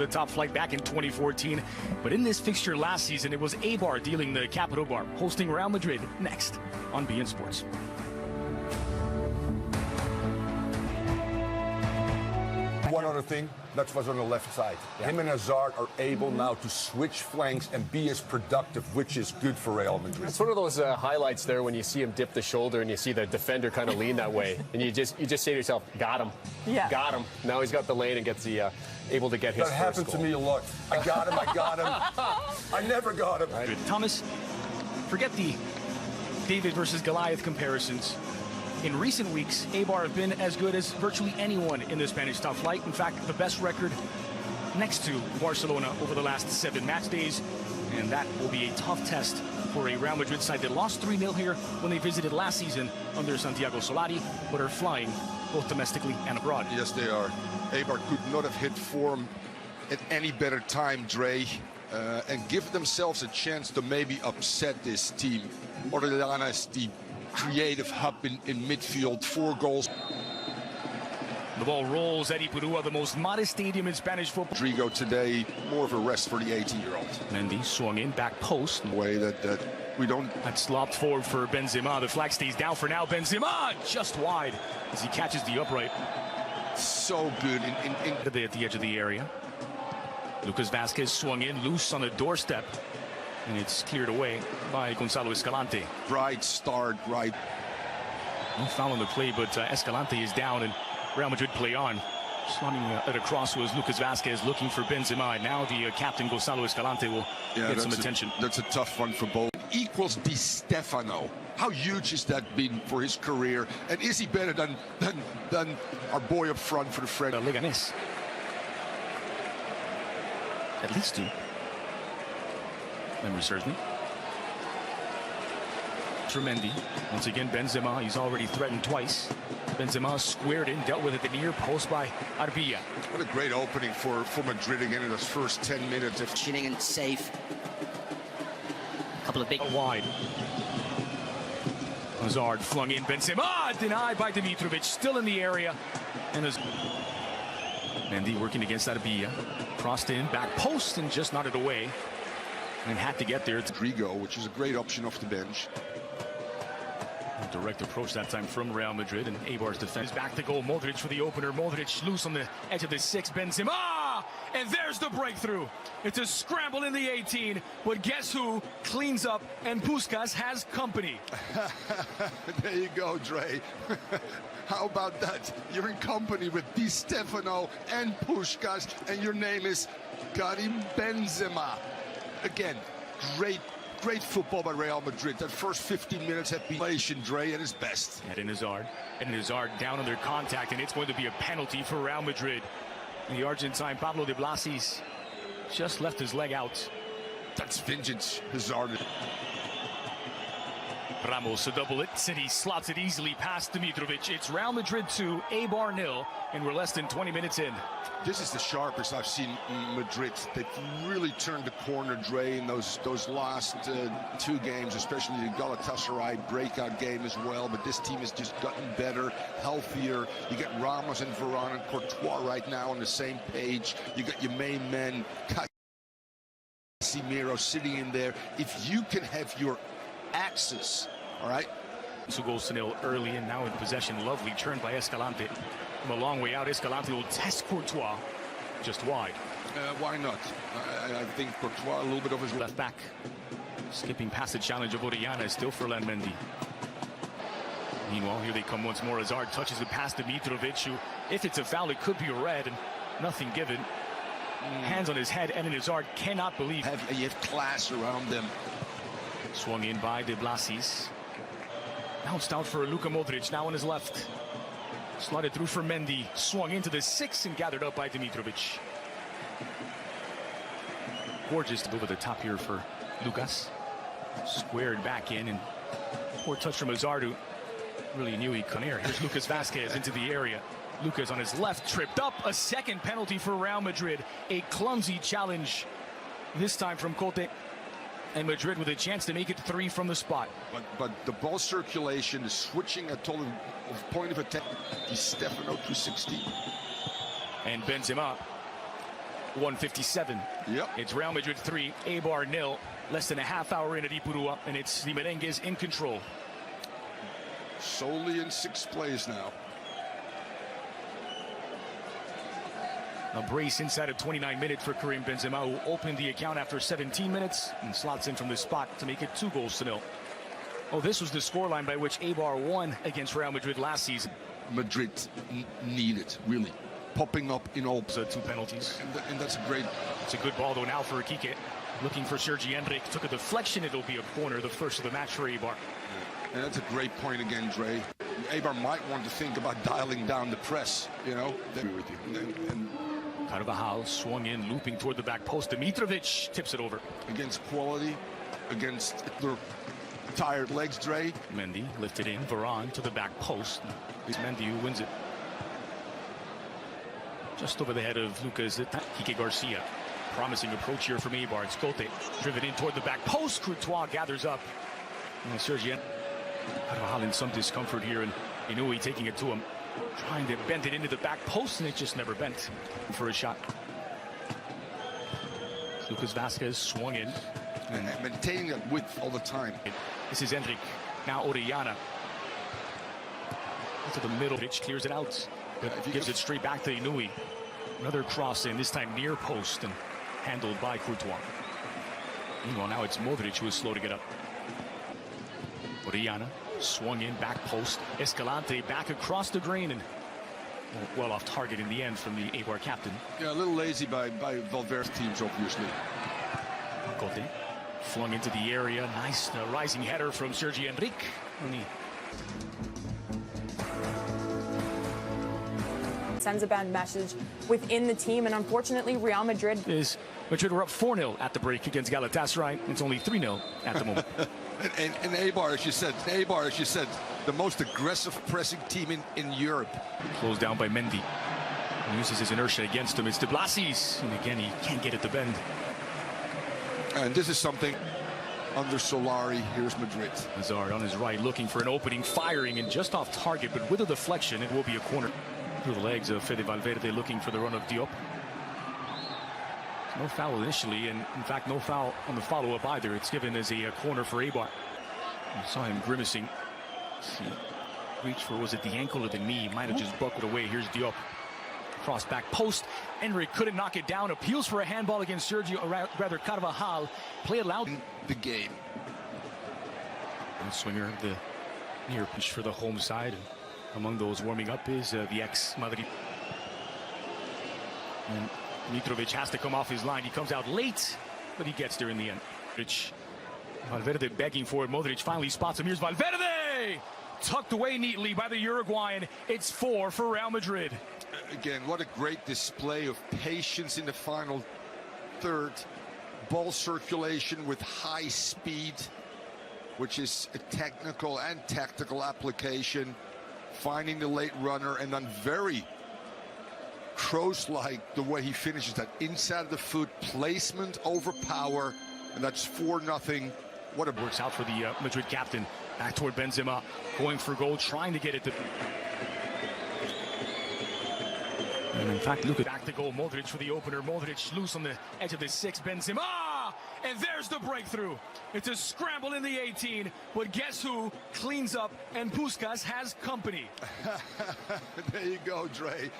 the top flight back in 2014. But in this fixture last season, it was Eibar dealing the capital bar, hosting Real Madrid next on beIN Sports. One other thing, that was on the left side. Yeah. Him and Hazard are able now to switch flanks and be as productive, which is good for Real Madrid. It's one of those highlights there when you see him dip the shoulder and you see the defender kind of lean that way, and you just say to yourself, got him, got him. Now he's got the lane and gets the able to get his that first happened goal. to me a lot. I got him, I got him. I never got him. Right. Thomas, forget the David versus Goliath comparisons. In recent weeks, Eibar have been as good as virtually anyone in the Spanish top flight. In fact, the best record next to Barcelona over the last 7 match days. And that will be a tough test for a Real Madrid side that lost 3-0 here when they visited last season under Santiago Solari, but are flying both domestically and abroad. Yes, they are. Eibar could not have hit form at any better time, Dre, and give themselves a chance to maybe upset this team. Orellana is the creative hub in midfield, 4 goals. The ball rolls at Ipurua, the most modest stadium in Spanish football. Rodrigo today, more of a rest for the 18-year-old. Mendy swung in, back post. Way that we don't... That's lobbed forward for Benzema. The flag stays down for now. Benzema just wide as he catches the upright. So good at the edge of the area. Lucas Vázquez swung in, loose on the doorstep. And it's cleared away by Gonzalo Escalante. Bright start, right. No foul on the play, but Escalante is down and Real Madrid play on. Sliding it across was Lucas Vázquez looking for Benzema. And now the captain Gonzalo Escalante will get some attention. That's a tough one for both. Equals Di Stefano. How huge has that been for his career? And is he better than our boy up front for the French? Leganés. At least 2. Memory serves me. Tremendi. Once again, Benzema. He's already threatened twice. Benzema squared in, dealt with it at the near post by Arbilla. What a great opening for Madrid again in those first 10 minutes. Chinning and safe. A couple of big... Wide. Hazard flung in. Benzema denied by Dimitrovic. Still in the area. And as Mendy working against Arbilla. Crossed in, back post, and just nodded away. And had to get there. Rodrigo, which is a great option off the bench. A direct approach that time from Real Madrid, and Eibar's defense back to goal. Modric for the opener. Modric loose on the edge of the 6. Benzema! And there's the breakthrough. It's a scramble in the 18, but guess who cleans up, and Puskás has company. There you go, Dre. How about that? You're in company with Di Stefano and Puskás, and your name is Karim Benzema. Again, great football by Real Madrid. That first 15 minutes have been Dre at his best. Eden Hazard. Eden Hazard down under contact, and it's going to be a penalty for Real Madrid. And the Argentine Pablo de Blasis just left his leg out. That's vintage Hazard. Ramos to double it. City slots it easily past Dimitrovic. It's Real Madrid 2, Eibar 0, and we're less than 20 minutes in. This is the sharpest I've seen Madrid. They've really turned the corner, Dre, in those last 2 games, especially the Galatasaray breakout game as well. But this team has just gotten better, healthier. You got Ramos and Varane and Courtois right now on the same page. You got your main men, Casemiro sitting in there. If you can have your axis, all right? 2 goals to 0 early, and now in possession. Lovely turn by Escalante. From a long way out, Escalante will test Courtois just wide. Why not? I think Courtois a little bit of his left back. Skipping past the challenge of Orellana is still for Mendy. Meanwhile, here they come once more. Hazard touches it past Dimitrovic, who, if it's a foul, it could be a red, and nothing given. Hands on his head, and Hazard cannot believe. You have class around them. Swung in by de Blasis. Bounced out for Luka Modric, now on his left. Slotted through for Mendy. Swung into the 6 and gathered up by Dimitrovic. Gorgeous to over the top here for Lucas. Squared back in, and poor touch from Hazard, who really knew he couldn't air. Here's Lucas Vázquez into the area. Lucas on his left, tripped up. A second penalty for Real Madrid. A clumsy challenge, this time from Cote. And Madrid with a chance to make it 3 from the spot. But the ball circulation, the switching at total point of attack. Di Stefano 260. And Benzema 1:57. Yep. It's Real Madrid 3, Eibar 0. Less than a half hour in at Ipurua, and it's the Merengues in control. Solely in sixth place now. A brace inside of 29 minutes for Karim Benzema, who opened the account after 17 minutes and slots in from the spot to make it 2-0. Oh, this was the scoreline by which Eibar won against Real Madrid last season. Madrid need it, really. Popping up in all. 2 penalties. And that's a great. It's a good ball, though, now for Kike. Looking for Sergi Enrique. Took a deflection. It'll be a corner, the first of the match for Eibar. And that's a great point again, Dre. Eibar might want to think about dialing down the press, you know. Agree with you. And Carvajal swung in, looping toward the back post. Dimitrovic tips it over. Against quality, against their tired legs, Dre. Mendy lifted in. Varane to the back post. It's Mendy who wins it. Just over the head of Lucas Kike Garcia. Promising approach here from Eibar. It's Cote driven in toward the back post. Courtois gathers up. And Sergi Carvajal in some discomfort here, and Inui taking it to him. Trying to bend it into the back post, and it just never bent for a shot. Lucas Vazquez swung in. And maintaining that width all the time. This is Enrique. Now Orellana. To the middle. Pitch clears it out. Gives it straight back to Inui. Another cross in, this time near post, and handled by Courtois. Meanwhile, now it's Modric who is slow to get up. Orellana swung in, back post. Escalante back across the green, and well off target in the end from the Eibar captain. Yeah, a little lazy by Valverde's teams, obviously. Cote flung into the area. Nice rising header from Sergi Enrique. Sends a bad message within the team, and unfortunately Real Madrid were up 4-0 at the break against Galatasaray. It's only 3-0 at the moment. and Eibar, as you said, the most aggressive pressing team in Europe. Closed down by Mendy. He uses his inertia against him. It's De Blasis, and again he can't get it to bend. And this is something under Solari. Here's Madrid. Hazard on his right, looking for an opening, firing, and just off target, but with a deflection, it will be a corner. Through the legs of Fede Valverde, looking for the run of Diop. No foul initially, and in fact no foul on the follow-up either. It's given as a corner for Eibar. You saw him grimacing. Reach for, was it the ankle or the knee? Might have just buckled away. Here's Diop. Cross back post. Enrique couldn't knock it down. Appeals for a handball against Sergio, or rather Carvajal. Play it loud. The game. And swinger of the near pitch for the home side. Among those warming up is the ex-Madrid. And Mitrovic has to come off his line. He comes out late, but he gets there in the end. Valverde begging for it. Modric finally spots him. Here's Valverde! Tucked away neatly by the Uruguayan. It's 4 for Real Madrid. Again, what a great display of patience in the final third. Ball circulation with high speed, which is a technical and tactical application. Finding the late runner, and then very Kroos-like the way he finishes that inside of the foot placement over power, and that's 4-0. What a works out for the Madrid captain. Back toward Benzema, going for goal, trying to get it to. And in fact, look at back to goal. Modric for the opener. Modric loose on the edge of the 6. Benzema. And there's the breakthrough. It's a scramble in the 18, but guess who cleans up, and Puskas has company. There you go, Dre.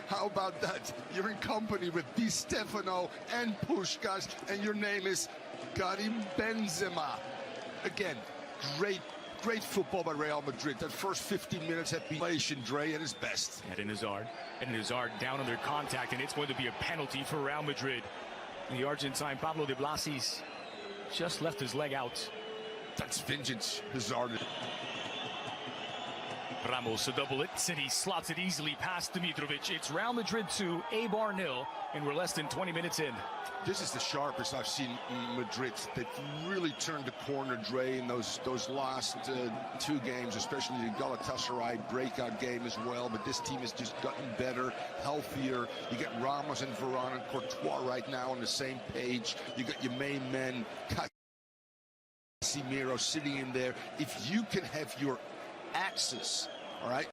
How about that? You're in company with Di Stefano and Puskas, and your name is Karim Benzema. Again, great football by Real Madrid. That first 15 minutes had been Dre at his best. Eden Hazard down under contact, and it's going to be a penalty for Real Madrid. The Argentine Pablo de Blasis just left his leg out. That's vintage Hazard. Ramos to double it. City slots it easily past Dimitrovic. It's Real Madrid 2, Eibar 0, and we're less than 20 minutes in. This is the sharpest I've seen Madrid. They've really turned the corner, Dre, in those last 2 games, especially the Galatasaray breakout game as well. But this team has just gotten better, healthier. You get Ramos and Varane and Courtois right now on the same page. You got your main men, Casemiro sitting in there. If you can have your axis, all right,